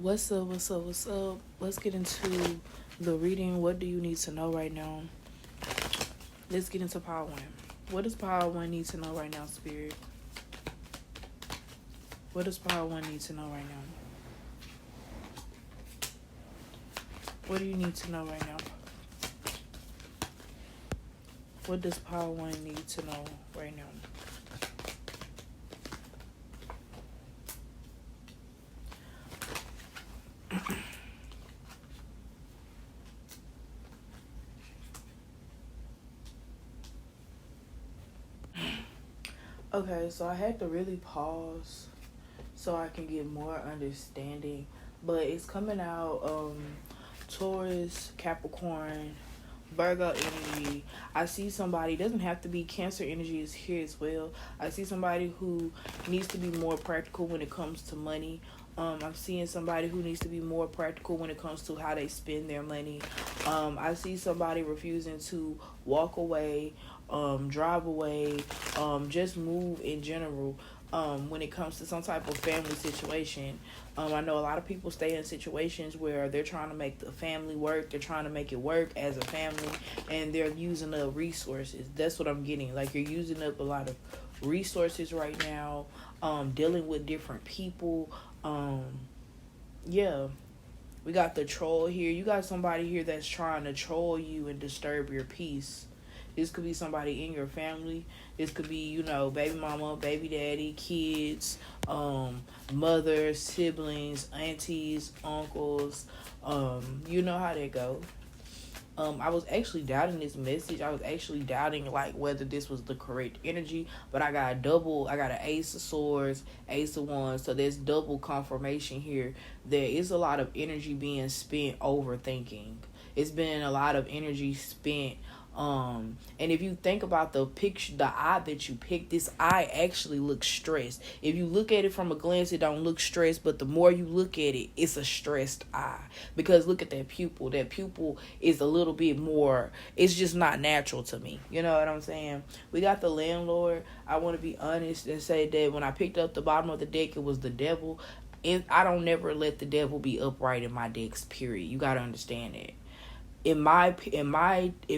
What's up? What's up? What's up? Let's get into the reading. What do you need to know right now? Let's get into Power One. What does Power One need to know right now, Spirit? What does Power One need to know right now? What do you need to know right now? What does Power One need to know right now? Okay, so I had to really pause so I can get more understanding. But it's coming out Taurus, Capricorn, Virgo energy. I see somebody, doesn't have to be Cancer energy is here as well. I see somebody who needs to be more practical when it comes to money. I'm seeing somebody who needs to be more practical when it comes to how they spend their money. I see somebody refusing to walk away, drive away, just move in general. When it comes to some type of family situation. I know a lot of people stay in situations where they're trying to make the family work. They're trying to make it work as a family, and they're using up resources. That's what I'm getting. Like, you're using up a lot of resources right now, dealing with different people. Yeah. We got the troll here. You got somebody here that's trying to troll you and disturb your peace. This could be somebody in your family. This could be, baby mama, baby daddy, kids, mother, siblings, aunties, uncles. You know how that go. I was actually doubting this message. I was actually doubting like whether this was the correct energy, but I got an Ace of Swords, Ace of Wands, so there's double confirmation here. There is a lot of energy being spent overthinking. It's been a lot of energy spent. And if you think about the picture, the eye that you picked, this eye actually looks stressed. If you look at it from a glance, it don't look stressed, but the more you look at it, it's a stressed eye. Because look at that pupil. That pupil is a little bit more, it's just not natural to me. You know what I'm saying? We got the landlord. I want to be honest and say that when I picked up the bottom of the deck, it was the devil. And I don't never let the devil be upright in my decks, period. You got to understand that. If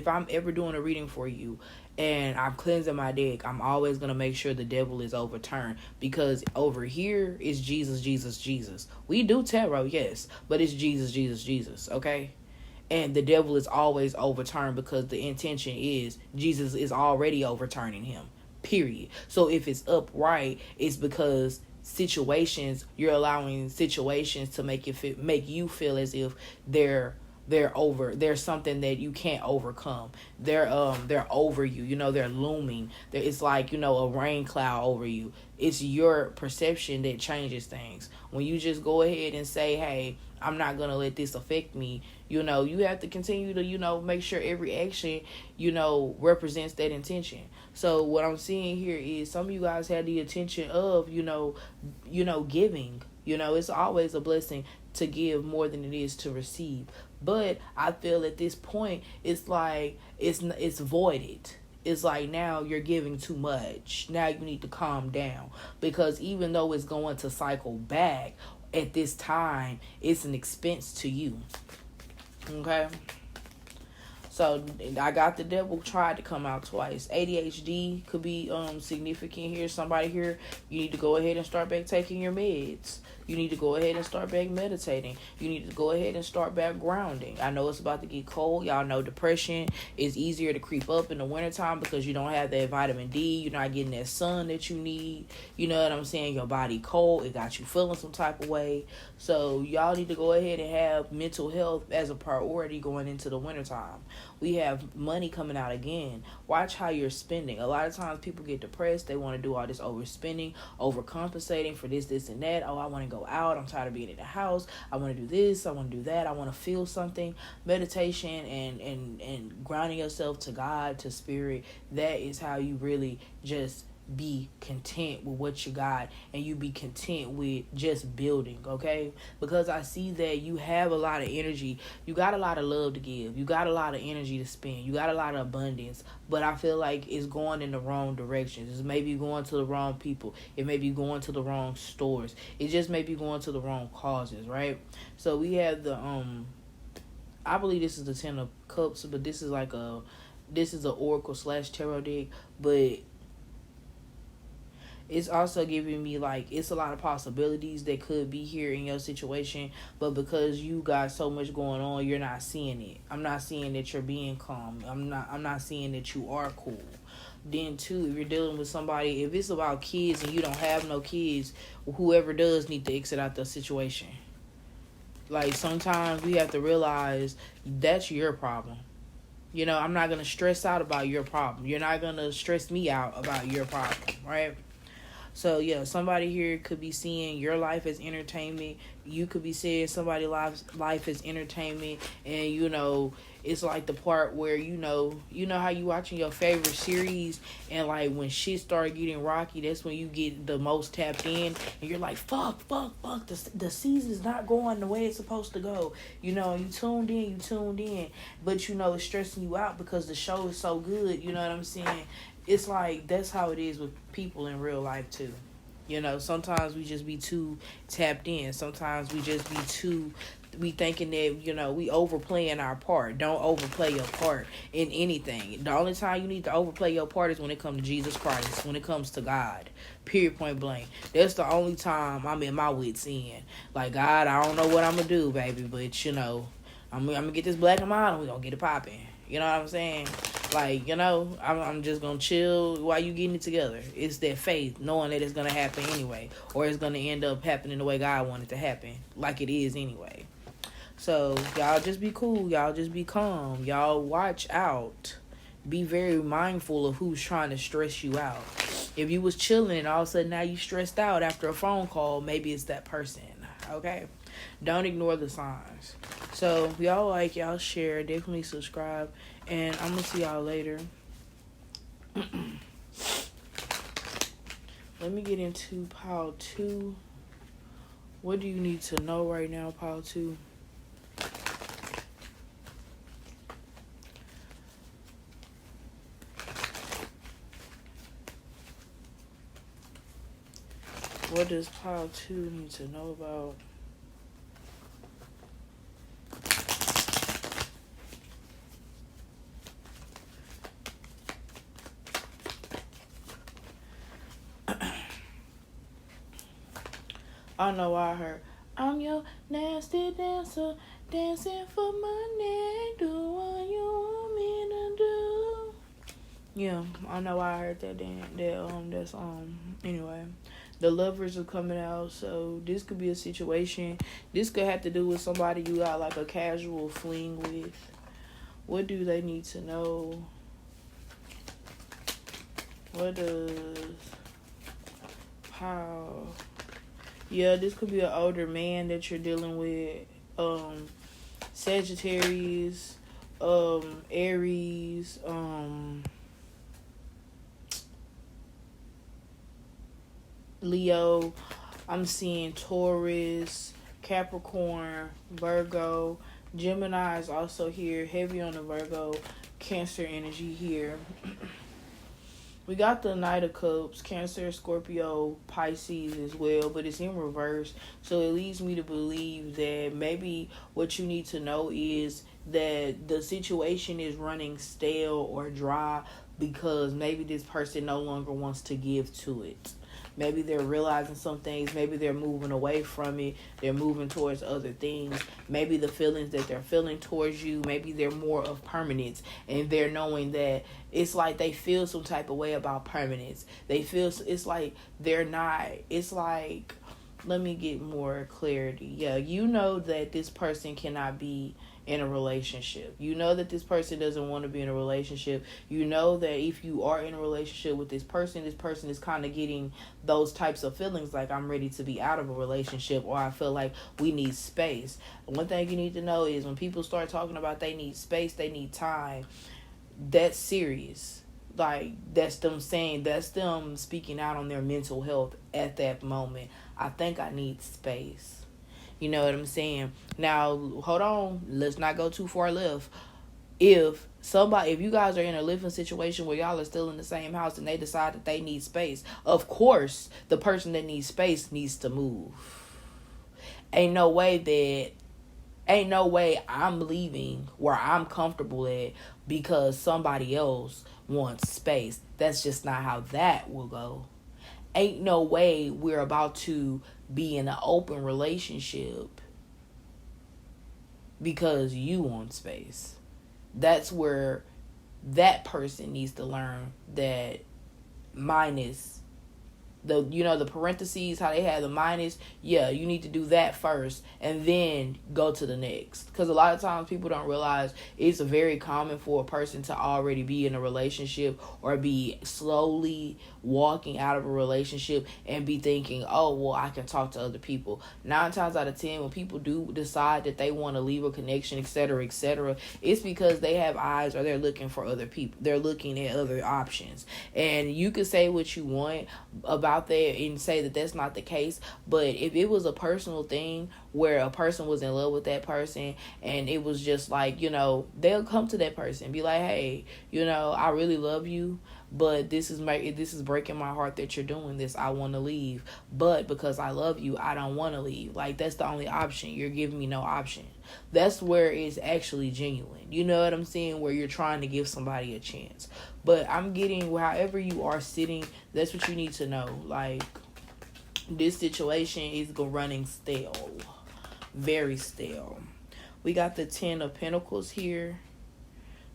I'm ever doing a reading for you and I'm cleansing my deck, I'm always going to make sure the devil is overturned, because over here is Jesus, Jesus, Jesus. We do tarot, yes, but it's Jesus, Jesus, Jesus, okay? And the devil is always overturned because the intention is Jesus is already overturning him, period. So if it's upright, it's because you're allowing situations to make you feel as if there's something that you can't overcome. They're over you, they're looming. It's like, a rain cloud over you. It's your perception that changes things. When you just go ahead and say, hey, I'm not gonna let this affect me, you have to continue to make sure every action represents that intention. So what I'm seeing here is some of you guys had the intention of giving. It's always a blessing to give more than it is to receive. But I feel at this point, it's like it's voided. It's like now you're giving too much. Now you need to calm down, because even though it's going to cycle back, at this time, it's an expense to you. Okay? So I got the devil tried to come out twice. ADHD could be significant here. Somebody here, you need to go ahead and start back taking your meds. You need to go ahead and start back meditating. You need to go ahead and start back grounding. I know it's about to get cold. Y'all know depression is easier to creep up in the wintertime because you don't have that vitamin D. You're not getting that sun that you need. You know what I'm saying? Your body cold. It got you feeling some type of way. So y'all need to go ahead and have mental health as a priority going into the wintertime. We have money coming out again. Watch how you're spending. A lot of times people get depressed. They want to do all this overspending, overcompensating for this, and that. Oh, I want to go out. I'm tired of being in the house. I want to do this. I want to do that. I want to feel something. Meditation and grounding yourself to God, to spirit. That is how you really just be content with what you got, and you be content with just building, okay? Because I see that you have a lot of energy, you got a lot of love to give, you got a lot of energy to spend, you got a lot of abundance, but I feel like it's going in the wrong directions. It's maybe going to the wrong people, it may be going to the wrong stores, it just may be going to the wrong causes, right? So we have the I believe this is the 10 of Cups, but this is an oracle / tarot deck, but it's also giving me like it's a lot of possibilities that could be here in your situation, but because you got so much going on, you're not seeing it. I'm not seeing that you're being calm. I'm not seeing that you are cool. Then too, if you're dealing with somebody, if it's about kids and you don't have no kids, whoever does need to exit out the situation. Like, sometimes we have to realize that's your problem. You know, I'm not going to stress out about your problem. You're not going to stress me out about your problem, right? So, yeah, somebody here could be seeing your life as entertainment. You could be seeing somebody's life as entertainment. And, you know, it's like the part where, you know how you watching your favorite series, and, like, when shit start getting rocky, that's when you get the most tapped in. And you're like, fuck. The season's not going the way it's supposed to go. You know, you tuned in. But, you know, it's stressing you out because the show is so good. You know what I'm saying? It's like, that's how it is with people in real life, too. You know, sometimes we just be too tapped in. Sometimes we just we thinking that, you know, we overplaying our part. Don't overplay your part in anything. The only time you need to overplay your part is when it comes to Jesus Christ, when it comes to God. Period, point blank. That's the only time I'm in my wits end. Like, God, I don't know what I'm going to do, baby, but, you know, I'm going to get this black and mild and we're going to get it popping. You know what I'm saying? Like, you know, I'm just going to chill while you getting it together. It's that faith, knowing that it's going to happen anyway. Or it's going to end up happening the way God wanted it to happen. Like it is anyway. So, y'all just be cool. Y'all just be calm. Y'all watch out. Be very mindful of who's trying to stress you out. If you was chilling and all of a sudden now you stressed out after a phone call, maybe it's that person. Okay? Don't ignore the signs. So, if y'all like, y'all share, definitely subscribe. And I'm going to see y'all later. Let me get into pile 2. What do you need to know right now, pile 2? What does pile 2 need to know about? I know I heard, I'm your nasty dancer, dancing for my neck, do what you want me to do. Yeah, I know I heard that anyway. The lovers are coming out, so this could be a situation. This could have to do with somebody you got like a casual fling with. What do they need to know? What does how? Yeah, this could be an older man that you're dealing with. Sagittarius, Aries, Leo. I'm seeing Taurus, Capricorn, Virgo. Gemini is also here, heavy on the Virgo, Cancer energy here. We got the Knight of Cups, Cancer, Scorpio, Pisces as well, but it's in reverse. So it leads me to believe that maybe what you need to know is that the situation is running stale or dry because maybe this person no longer wants to give to it. Maybe they're realizing some things. Maybe they're moving away from it. They're moving towards other things. Maybe the feelings that they're feeling towards you, maybe they're more of permanence. And they're knowing that it's like they feel some type of way about permanence. They feel, it's like they're not, it's like, let me get more clarity. Yeah, you know that this person cannot be in a relationship. You know that this person doesn't want to be in a relationship. You know that if you are in a relationship with this person is kind of getting those types of feelings like, I'm ready to be out of a relationship, or I feel like we need space. One thing you need to know is when people start talking about they need space, they need time, that's serious. Like, that's them speaking out on their mental health at that moment. I think I need space. You know what I'm saying? Now, hold on. Let's not go too far left. If you guys are in a living situation where y'all are still in the same house and they decide that they need space, of course, the person that needs space needs to move. Ain't no way I'm leaving where I'm comfortable at because somebody else wants space. That's just not how that will go. Ain't no way we're about to be in an open relationship because you want space. That's where that person needs to learn that minus the parentheses, how they have the minus. Yeah, you need to do that first and then go to the next. Because a lot of times people don't realize it's very common for a person to already be in a relationship or be slowly walking out of a relationship and be thinking, oh, well, I can talk to other people. 9 times out of 10, when people do decide that they want to leave a connection, etc., it's because they have eyes or they're looking for other people. They're looking at other options. And you can say what you want about that and say that that's not the case, but if it was a personal thing where a person was in love with that person and it was just like, they'll come to that person and be like, hey, I really love you, but this is breaking my heart that you're doing this. I want to leave, but because I love you, I don't want to leave. Like, that's the only option. You're giving me no option. That's where it's actually genuine. You know what I'm saying? Where you're trying to give somebody a chance. But I'm getting, however you are sitting, that's what you need to know. Like, this situation is running stale. Very stale. We got the 10 of Pentacles here.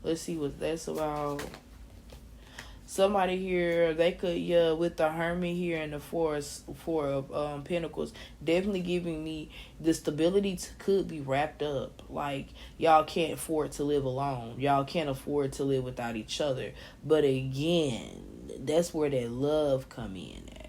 Let's see what that's about. Somebody here, they could, with the Hermit here and the Four of Pentacles, definitely giving me the stability could be wrapped up. Like, y'all can't afford to live alone. Y'all can't afford to live without each other. But again, that's where that love come in at.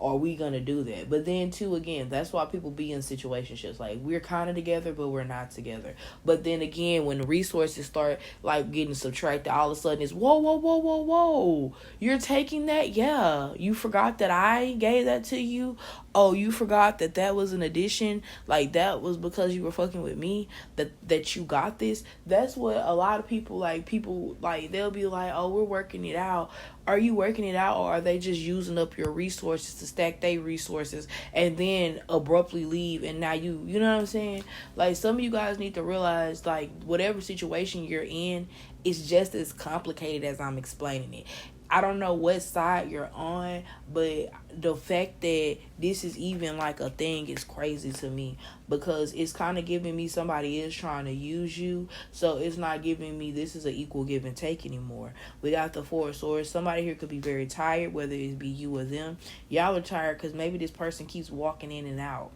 Are we going to do that? But then, too, again, that's why people be in situationships. Like, we're kind of together, but we're not together. But then, again, when the resources start, like, getting subtracted, all of a sudden it's, whoa. You're taking that? Yeah. You forgot that I gave that to you? Oh, you forgot that was an addition? Like, that was because you were fucking with me? That you got this? That's what a lot of people, they'll be like, oh, we're working it out. Are you working it out, or are they just using up your resources to stack their resources and then abruptly leave? And now you know what I'm saying? Like, some of you guys need to realize, like, whatever situation you're in, it's just as complicated as I'm explaining it. I don't know what side you're on, but the fact that this is even like a thing is crazy to me, because it's kind of giving me somebody is trying to use you. So it's not giving me this is an equal give and take anymore. We got the Four of Swords. Somebody here could be very tired, whether it be you or them. Y'all are tired because maybe this person keeps walking in and out.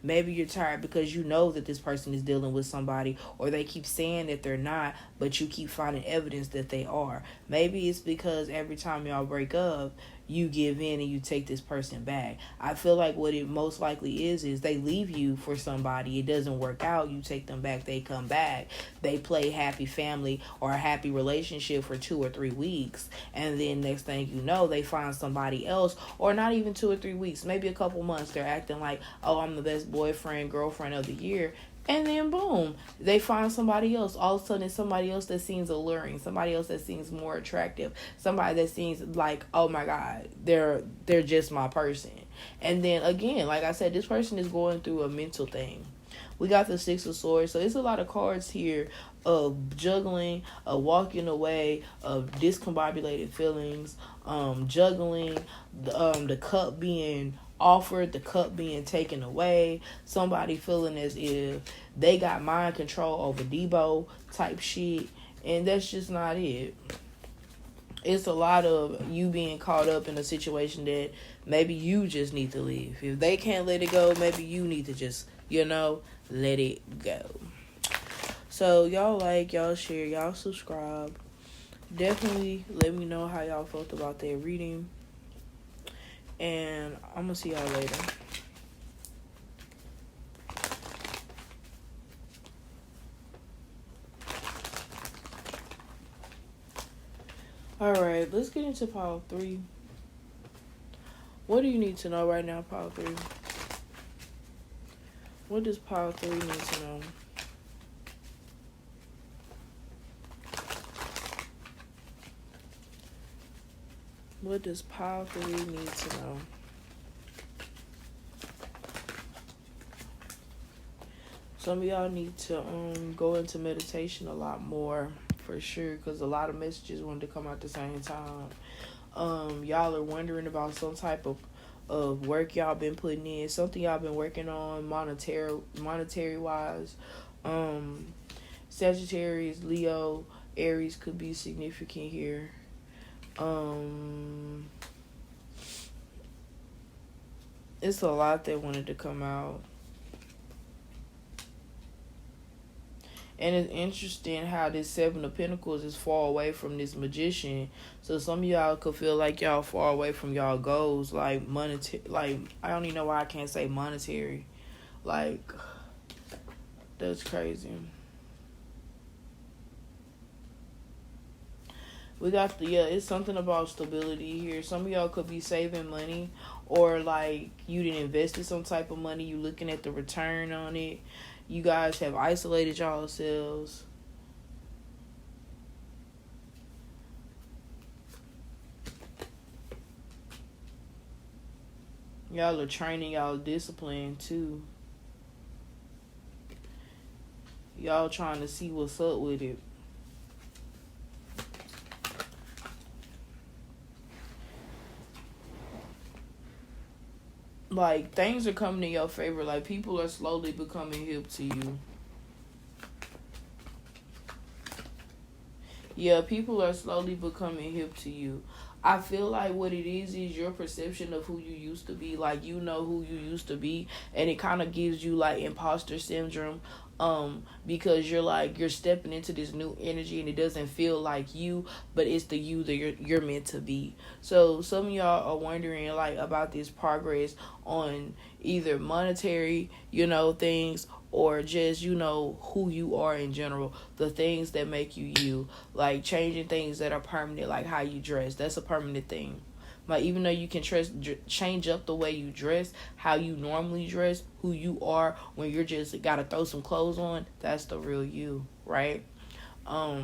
Maybe you're tired because you know that this person is dealing with somebody, or they keep saying that they're not, but you keep finding evidence that they are. Maybe it's because every time y'all break up, you give in and you take this person back. I feel like what it most likely is they leave you for somebody. It doesn't work out. You take them back. They come back. They play happy family or a happy relationship for 2 or 3 weeks. And then next thing you know, they find somebody else, or not even 2 or 3 weeks, maybe a couple months. They're acting like, oh, I'm the best boyfriend, girlfriend of the year. And then boom, they find somebody else. All of a sudden it's somebody else that seems alluring, somebody else that seems more attractive, somebody that seems like, oh my God, they're just my person. And then again, like I said, this person is going through a mental thing. We got the Six of Swords. So it's a lot of cards here of juggling, of walking away, of discombobulated feelings, juggling, the cup being offered, the cup being taken away, somebody feeling as if they got mind control over Debo type shit, and that's just not it. It's a lot of you being caught up in a situation that maybe you just need to leave. If they can't let it go, maybe you need to just, let it go. So y'all like, y'all share, y'all subscribe. Definitely let me know how y'all felt about that reading. And I'm going to see y'all later. Alright, let's get into pile 3. What do you need to know right now, pile 3? What does pile 3 need to know? What does pile 3 need to know? Some of y'all need to go into meditation a lot more, for sure, because a lot of messages wanted to come out at the same time. Y'all are wondering about some type of work y'all been putting in, something y'all been working on monetary wise. Sagittarius, Leo, Aries could be significant here. It's a lot that wanted to come out. And it's interesting how this Seven of Pentacles is far away from this Magician. So some of y'all could feel like y'all far away from y'all goals, like monetary. Like, I don't even know why I can't say monetary. Like, that's crazy. We got it's something about stability here. Some of y'all could be saving money, or like you didn't invest in some type of money. You looking at the return on it. You guys have isolated yourselves. Y'all are training y'all discipline too. Y'all trying to see what's up with it. Like, things are coming in your favor. Like, people are slowly becoming hip to you. Yeah, people are slowly becoming hip to you. I feel like what it is your perception of who you used to be. Like, you know who you used to be, and it kind of gives you like imposter syndrome. Because you're stepping into this new energy and it doesn't feel like you, but it's the you that you're meant to be. So some of y'all are wondering like about this progress on either monetary, things, or just, who you are in general, the things that make you, like changing things that are permanent, like how you dress. That's a permanent thing. Like, even though you can change up the way you dress, how you normally dress, who you are when you're just got to throw some clothes on, that's the real you, right? How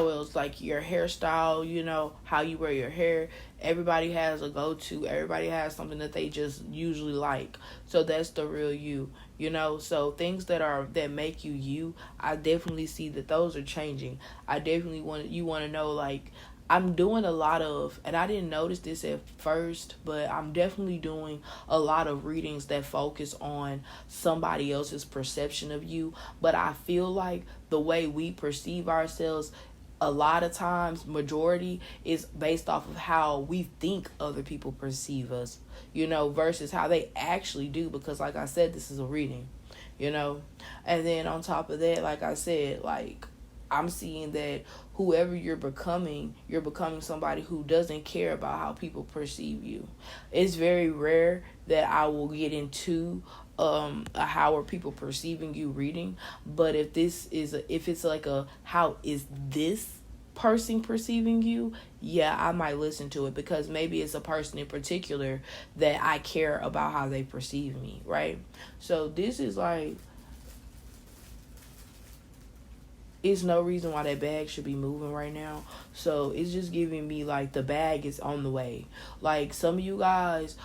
else? Like your hairstyle, how you wear your hair. Everybody has a go-to. Everybody has something that they just usually like. So that's the real you, So things that make you, I definitely see that those are changing. I definitely want to know, like, I'm doing a lot of, and I didn't notice this at first, but I'm definitely doing a lot of readings that focus on somebody else's perception of you. But I feel like the way we perceive ourselves, a lot of times, majority, is based off of how we think other people perceive us, versus how they actually do. Because like I said, this is a reading, and then on top of that, like I said, like, I'm seeing that whoever you're becoming somebody who doesn't care about how people perceive you. It's very rare that I will get into a how are people perceiving you reading, but if it's like a how is this person perceiving you, yeah, I might listen to it, because maybe it's a person in particular that I care about how they perceive me, right? So this is like, it's no reason why that bag should be moving right now. So it's just giving me like the bag is on the way. Like, some of you guys,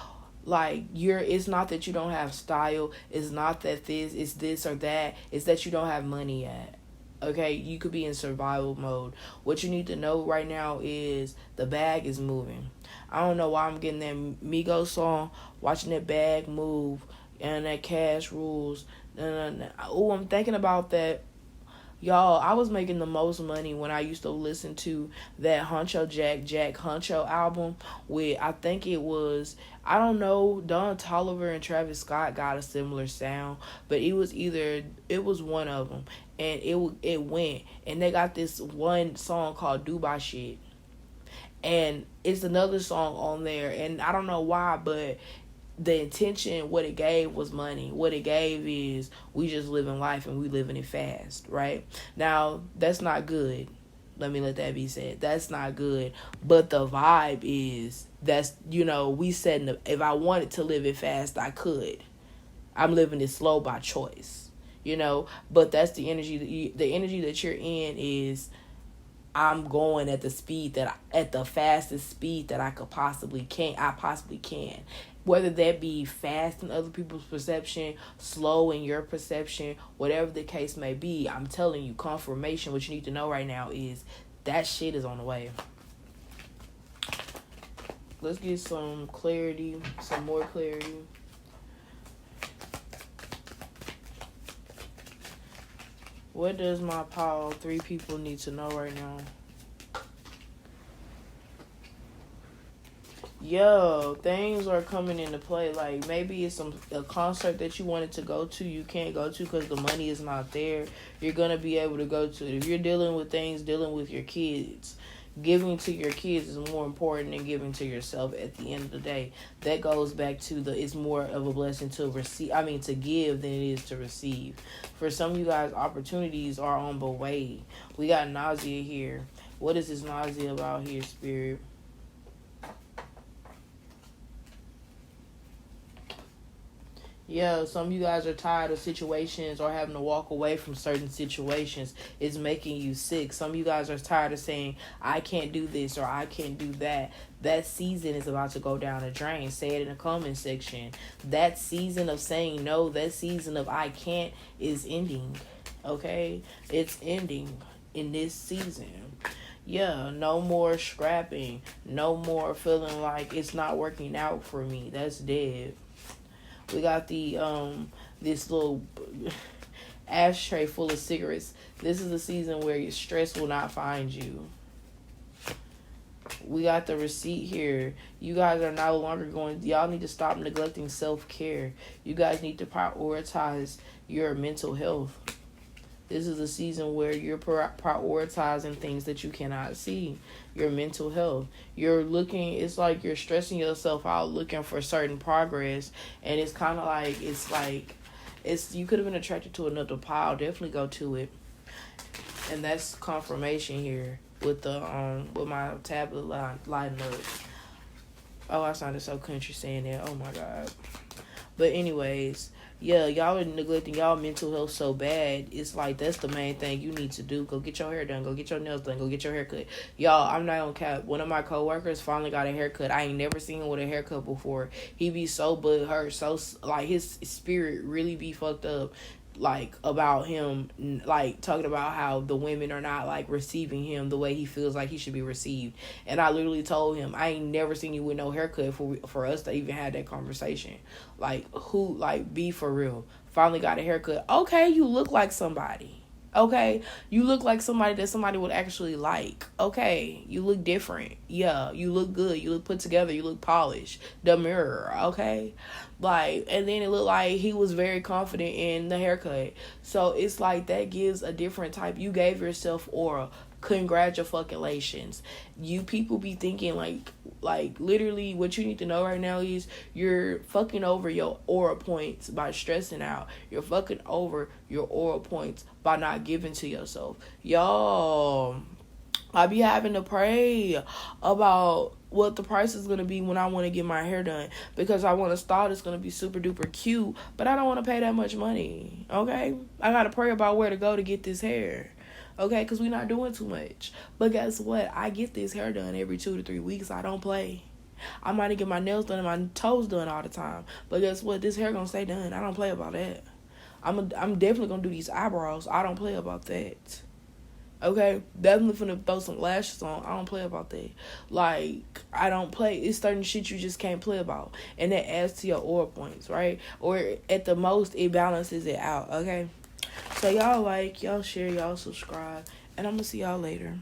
like, it's not that you don't have style. It's not that it's this or that. It's that you don't have money yet. Okay, you could be in survival mode. What you need to know right now is the bag is moving. I don't know why I'm getting that Migos song, watching that bag move, and that cash rules. Oh, I'm thinking about that. Y'all, I was making the most money when I used to listen to that Jack Huncho album with, I think it was, I don't know, Don Toliver and Travis Scott got a similar sound, but it was one of them, and it went, and they got this one song called Dubai Shit, and it's another song on there, and I don't know why, but the intention, what it gave was money. What it gave is we just living life and we living it fast, right? Now, that's not good. Let me let that be said. That's not good. But the vibe is, that's, we said, if I wanted to live it fast, I could. I'm living it slow by choice. But that's the energy. The energy that you're in is, I'm going at the fastest speed that I possibly can. Whether that be fast in other people's perception, slow in your perception, whatever the case may be, I'm telling you, confirmation, what you need to know right now is that shit is on the way. Let's get some clarity, some more clarity. What does my pile 3 people need to know right now? Yo, things are coming into play. Like, maybe it's a concert that you wanted to go to, you can't go to because the money is not there. You're going to be able to go to it. If you're dealing with things, dealing with your kids, giving to your kids is more important than giving to yourself at the end of the day. That goes back to it's more of a blessing to to give than it is to receive. For some of you guys, opportunities are on the way. We got nausea here. What is this nausea about here, Spirit? Yeah, some of you guys are tired of situations or having to walk away from certain situations. It's making you sick. Some of you guys are tired of saying, I can't do this or I can't do that. That season is about to go down the drain. Say it in the comment section. That season of saying no, that season of I can't is ending. Okay? It's ending in this season. Yeah, no more scrapping. No more feeling like it's not working out for me. That's dead. We got this little ashtray full of cigarettes. This is a season where your stress will not find you. We got the receipt here. You guys are no longer y'all need to stop neglecting self-care. You guys need to prioritize your mental health. This is a season where you're prioritizing things that you cannot see. Your mental health. It's like you're stressing yourself out looking for certain progress. And it's kind of like, you could have been attracted to another pile. Definitely go to it. And that's confirmation here with with my tablet lighting up. Oh, I sounded so country saying that. Oh my God. But anyways, yeah, y'all are neglecting y'all mental health so bad. It's like, that's the main thing you need to do. Go get your hair done. Go get your nails done. Go get your haircut. Y'all, I'm not gonna cap. One of my coworkers finally got a haircut. I ain't never seen him with a haircut before. He be so butthurt, so like his spirit really be fucked up. Like, about him, like, talking about how the women are not, like, receiving him the way he feels like he should be received. And I literally told him, I ain't never seen you with no haircut for us to even have that conversation. Like, be for real. Finally got a haircut. Okay, you look like somebody. Okay, you look like somebody that somebody would actually like. Okay, you look different. Yeah, you look good. You look put together. You look polished. The mirror, okay? Like, and then it looked like he was very confident in the haircut. So it's like that gives a different type. You gave yourself aura. Congratulations. You people be thinking like literally what you need to know right now is you're fucking over your aura points by stressing out. You're fucking over your aura points by not giving to yourself. Y'all, I be having to pray about what the price is going to be when I want to get my hair done, because I want a style that's going to be super duper cute, but I don't want to pay that much money. Okay, I got to pray about where to go to get this hair. Okay, because we're not doing too much. But guess what? I get this hair done every 2 to 3 weeks. I don't play. I might get my nails done and my toes done all the time. But guess what? This hair gonna stay done. I don't play about that. I'm definitely gonna do these eyebrows. I don't play about that. Okay? Definitely finna throw some lashes on. I don't play about that. Like, I don't play. It's certain shit you just can't play about. And that adds to your aura points, right? Or at the most, it balances it out, okay? So y'all share, y'all subscribe, and I'm gonna see y'all later.